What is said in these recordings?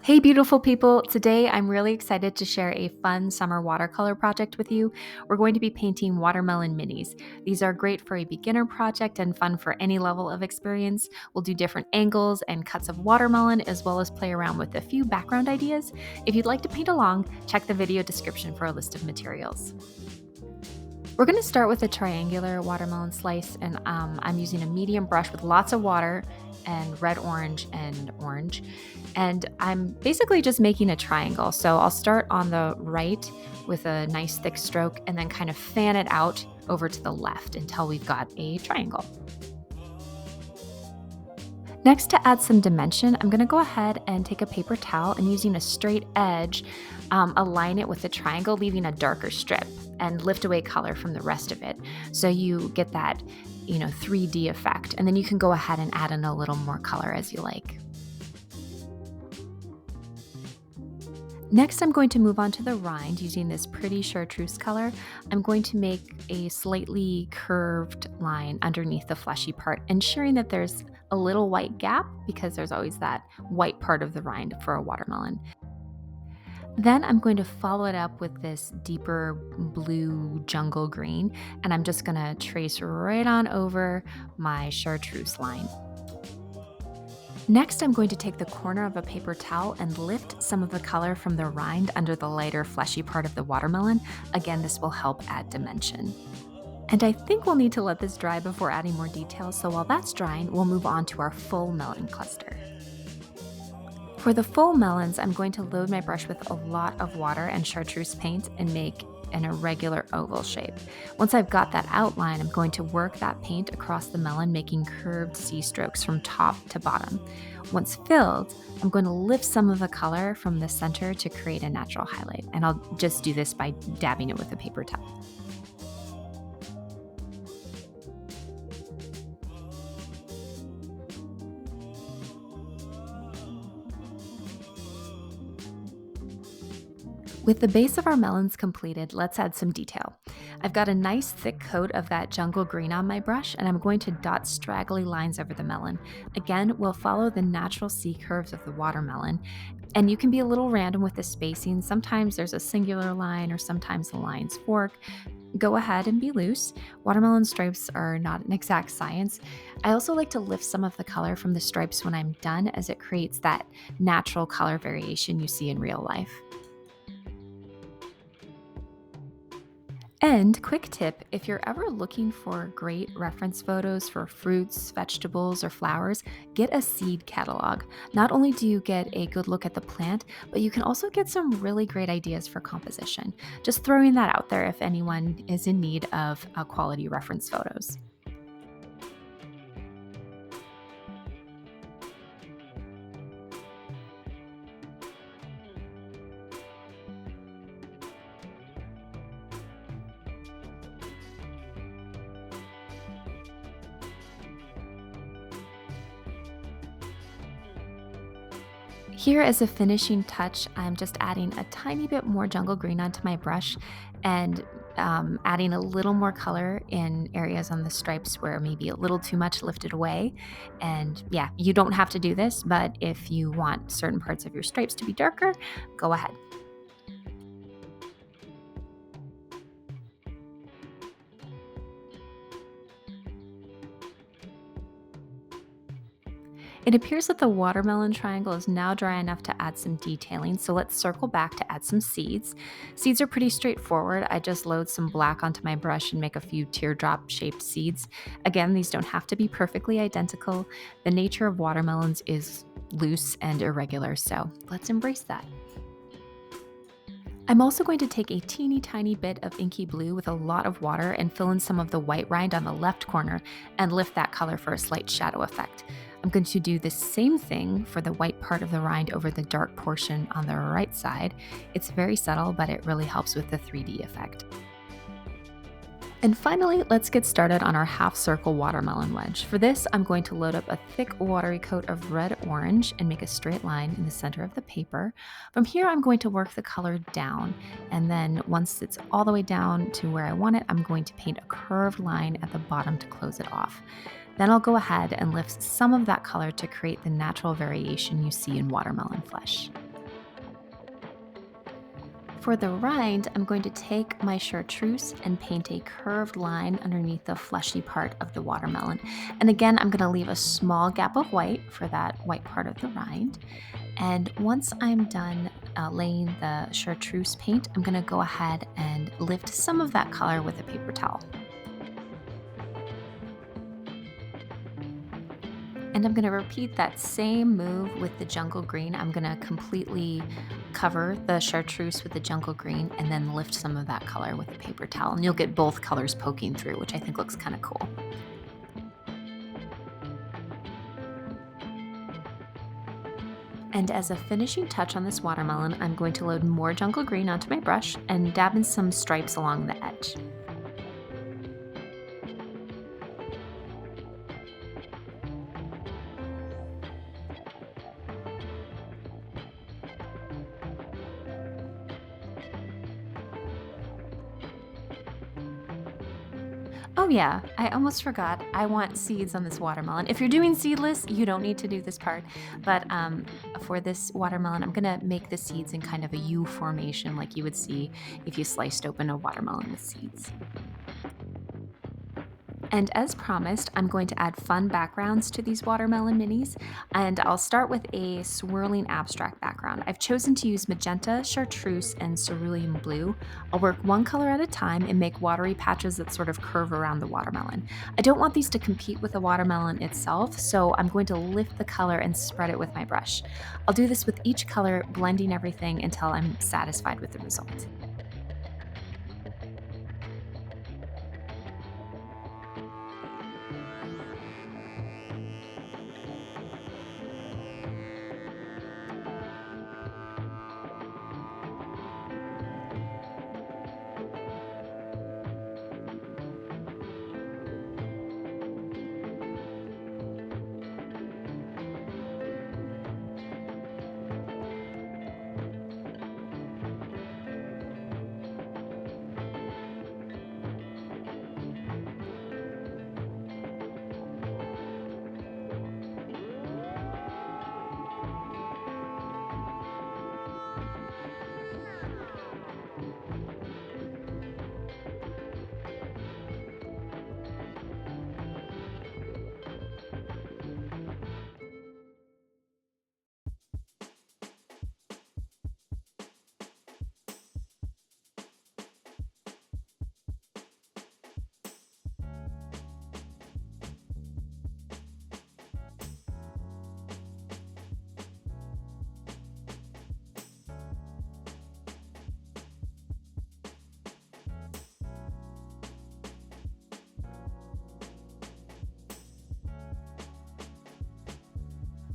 Hey, beautiful people. Today, I'm really excited to share a fun summer watercolor project with you. We're going to be painting watermelon minis. These are great for a beginner project and fun for any level of experience. We'll do different angles and cuts of watermelon, as well as play around with a few background ideas. If you'd like to paint along, check the video description for a list of materials. We're going to start with a triangular watermelon slice, and I'm using a medium brush with lots of water and red, orange, and orange. And I'm basically just making a triangle. So I'll start on the right with a nice thick stroke and then kind of fan it out over to the left until we've got a triangle. Next, to add some dimension, I'm going to go ahead and take a paper towel and using a straight edge, align it with the triangle, leaving a darker strip and lift away color from the rest of it. So you get that, 3D effect. And then you can go ahead and add in a little more color as you like. Next, I'm going to move on to the rind using this pretty chartreuse color. I'm going to make a slightly curved line underneath the fleshy part, ensuring that there's a little white gap because there's always that white part of the rind for a watermelon. Then I'm going to follow it up with this deeper blue jungle green, and I'm just going to trace right on over my chartreuse line. Next, I'm going to take the corner of a paper towel and lift some of the color from the rind under the lighter fleshy part of the watermelon. Again, this will help add dimension. And I think we'll need to let this dry before adding more details, so while that's drying, we'll move on to our full melon cluster. For the full melons, I'm going to load my brush with a lot of water and chartreuse paint and make an irregular oval shape. Once I've got that outline, I'm going to work that paint across the melon, making curved C-strokes from top to bottom. Once filled, I'm going to lift some of the color from the center to create a natural highlight, and I'll just do this by dabbing it with a paper towel. With the base of our melons completed, let's add some detail. I've got a nice thick coat of that jungle green on my brush, and I'm going to dot straggly lines over the melon. Again, we'll follow the natural C curves of the watermelon, and you can be a little random with the spacing. Sometimes there's a singular line or sometimes the lines fork. Go ahead and be loose. Watermelon stripes are not an exact science. I also like to lift some of the color from the stripes when I'm done, as it creates that natural color variation you see in real life. And quick tip, if you're ever looking for great reference photos for fruits, vegetables, or flowers, get a seed catalog. Not only do you get a good look at the plant, but you can also get some really great ideas for composition. Just throwing that out there if anyone is in need of quality reference photos. Here, as a finishing touch, I'm just adding a tiny bit more jungle green onto my brush and adding a little more color in areas on the stripes where maybe a little too much lifted away. And yeah, you don't have to do this, but if you want certain parts of your stripes to be darker, go ahead. It appears that the watermelon triangle is now dry enough to add some detailing, so let's circle back to add some seeds. Seeds are pretty straightforward. I just load some black onto my brush and make a few teardrop-shaped seeds. Again, these don't have to be perfectly identical. The nature of watermelons is loose and irregular, so let's embrace that. I'm also going to take a teeny tiny bit of inky blue with a lot of water and fill in some of the white rind on the left corner and lift that color for a slight shadow effect. I'm going to do the same thing for the white part of the rind over the dark portion on the right side. It's very subtle, but it really helps with the 3D effect. And finally, let's get started on our half circle watermelon wedge. For this, I'm going to load up a thick watery coat of red orange and make a straight line in the center of the paper. From here, I'm going to work the color down. And then once it's all the way down to where I want it, I'm going to paint a curved line at the bottom to close it off. Then I'll go ahead and lift some of that color to create the natural variation you see in watermelon flesh. For the rind, I'm going to take my chartreuse and paint a curved line underneath the fleshy part of the watermelon. And again, I'm going to leave a small gap of white for that white part of the rind. And once I'm done laying the chartreuse paint, I'm going to go ahead and lift some of that color with a paper towel. And I'm going to repeat that same move with the jungle green. I'm going to completely cover the chartreuse with the jungle green and then lift some of that color with a paper towel. And you'll get both colors poking through, which I think looks kind of cool. And as a finishing touch on this watermelon, I'm going to load more jungle green onto my brush and dab in some stripes along the edge. Oh yeah, I almost forgot. I want seeds on this watermelon. If you're doing seedless, you don't need to do this part. But for this watermelon, I'm gonna make the seeds in kind of a U formation like you would see if you sliced open a watermelon with seeds. And as promised, I'm going to add fun backgrounds to these watermelon minis, and I'll start with a swirling abstract background. I've chosen to use magenta, chartreuse, and cerulean blue. I'll work one color at a time and make watery patches that sort of curve around the watermelon. I don't want these to compete with the watermelon itself, so I'm going to lift the color and spread it with my brush. I'll do this with each color, blending everything until I'm satisfied with the result.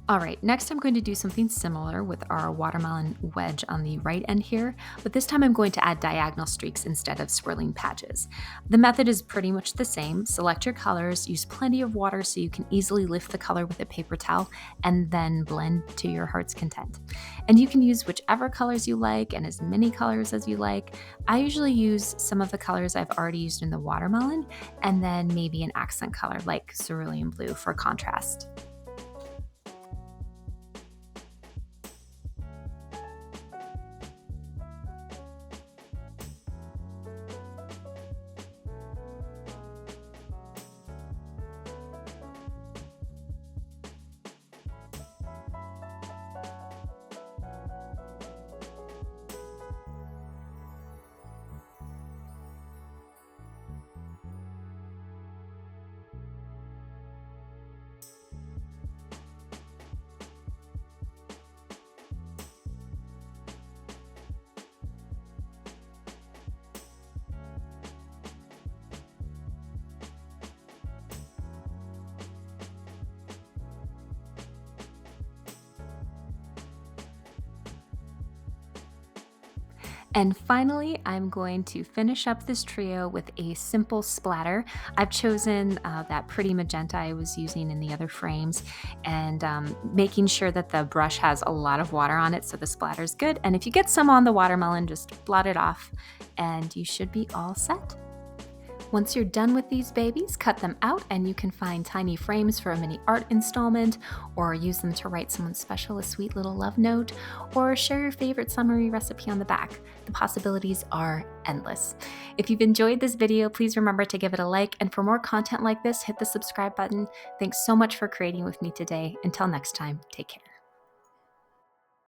All right, next I'm going to do something similar with our watermelon wedge on the right end here, but this time I'm going to add diagonal streaks instead of swirling patches. The method is pretty much the same. Select your colors, use plenty of water so you can easily lift the color with a paper towel, and then blend to your heart's content. And you can use whichever colors you like and as many colors as you like. I usually use some of the colors I've already used in the watermelon, and then maybe an accent color like cerulean blue for contrast. And finally, I'm going to finish up this trio with a simple splatter. I've chosen that pretty magenta I was using in the other frames, and making sure that the brush has a lot of water on it so the splatter's good. And if you get some on the watermelon, just blot it off and you should be all set. Once you're done with these babies, cut them out and you can find tiny frames for a mini art installment, or use them to write someone special a sweet little love note, or share your favorite summery recipe on the back. The possibilities are endless. If you've enjoyed this video, please remember to give it a like, and for more content like this, hit the subscribe button. Thanks so much for creating with me today. Until next time, take care.